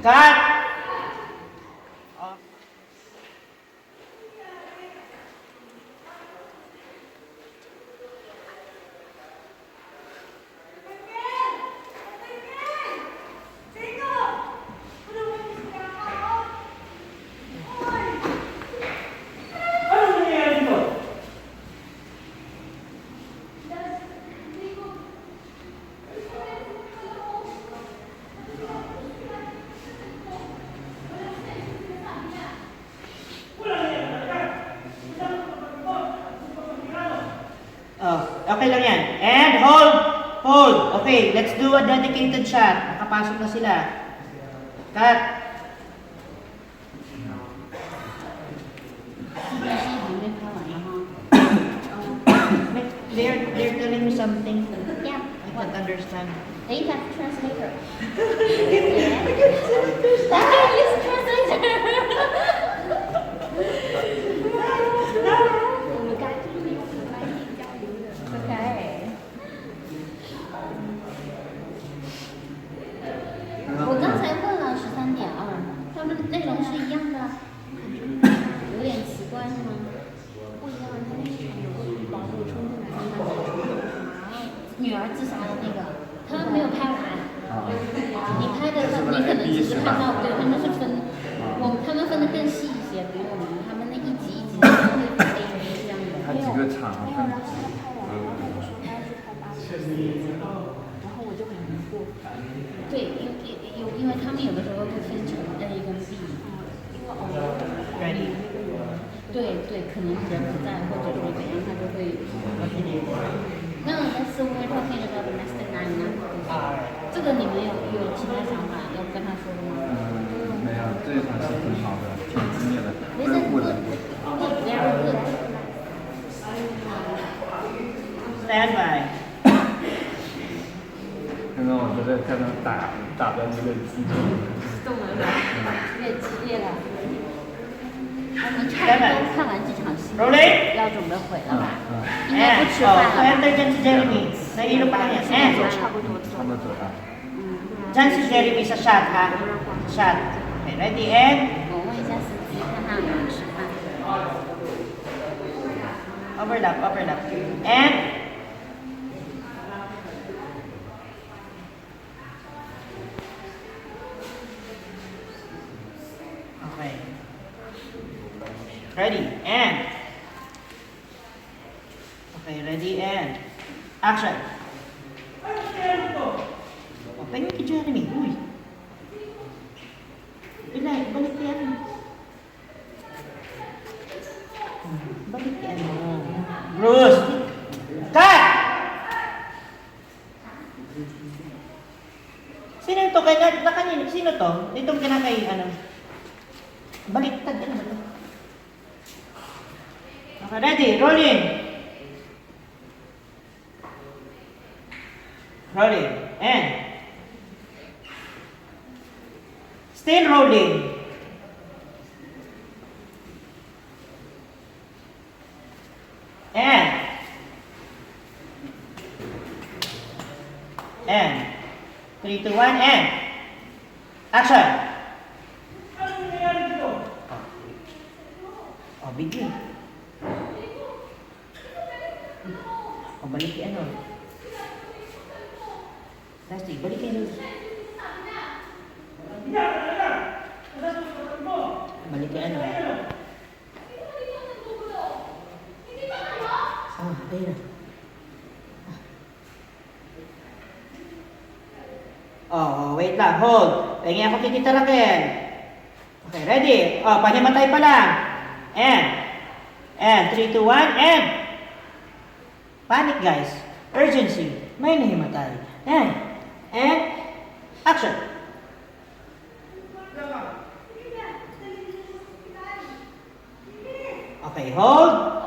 Cut! Oh, okay lang yan. And hold! Hold! Okay, let's do a dedicated shot. Nakapasok na sila. Cut! They're telling me something. Yeah. I can't understand. They have translator. Yeah. I can use translator. Okay. 我刚才问了13.2，他们内容是一样的，有点奇怪是吗？不一样，他那个有个保护冲进来，女儿自杀的那个，他没有拍完。你拍的，你可能只是看到，对，他们是分，他们分的更细一些，比我们他们那一集一集的会分 A B 这样的。他几个场没有，然后他拍完，然后跟我说他要去拍8集，然后我就很疑惑。对，因为他们有的时候会分成 A 跟 B。因为偶尔 Ready? 对对，可能人不在或者是怎样，他就会。那但是 we're talking about domestic nine 呢？这个你们有其他想法要跟他说的吗？没有，这一场是很好的，挺激烈的，没事不能。 ，very good。 Stand by. 刚刚我在看他打的有点激动。动了是吧？越激烈了。我们差不多看完这场戏， Rolling. 要准备回了吧？应 And 该不吃饭 oh, 了吧？ enter dyan si Jeremy. Nahilo pa kanya. And 差不多走了。 dyan si Jeremy sa shot ha. Shot. Okay, ready and 我问一下司机，看他有没有吃饭。 overlap. And okay. Ready and okay, ready and action. Okay, kay Jeremy. Uy. Balik yan. Balik yan mo. Bruce! Cut! Sino ito? Kanino? Sino to? Itong kinakay, ano? Baliktad. Ano ba ito? Okay, ready? Rolling! Rolling. And still rolling. And 3, 2, 1, and action! Oh, bigyan. Oh, balik yung ano. Plastic, balik yung balik yung ano. Oh, ayun na. Oh, wait lang. Hold. Pahingi ako tititarakin. Okay, ready? Oh, panyamatay pa lang. And 3, 2, 1, and panic, guys. Urgency. May nahimatay. And action. Okay, hold.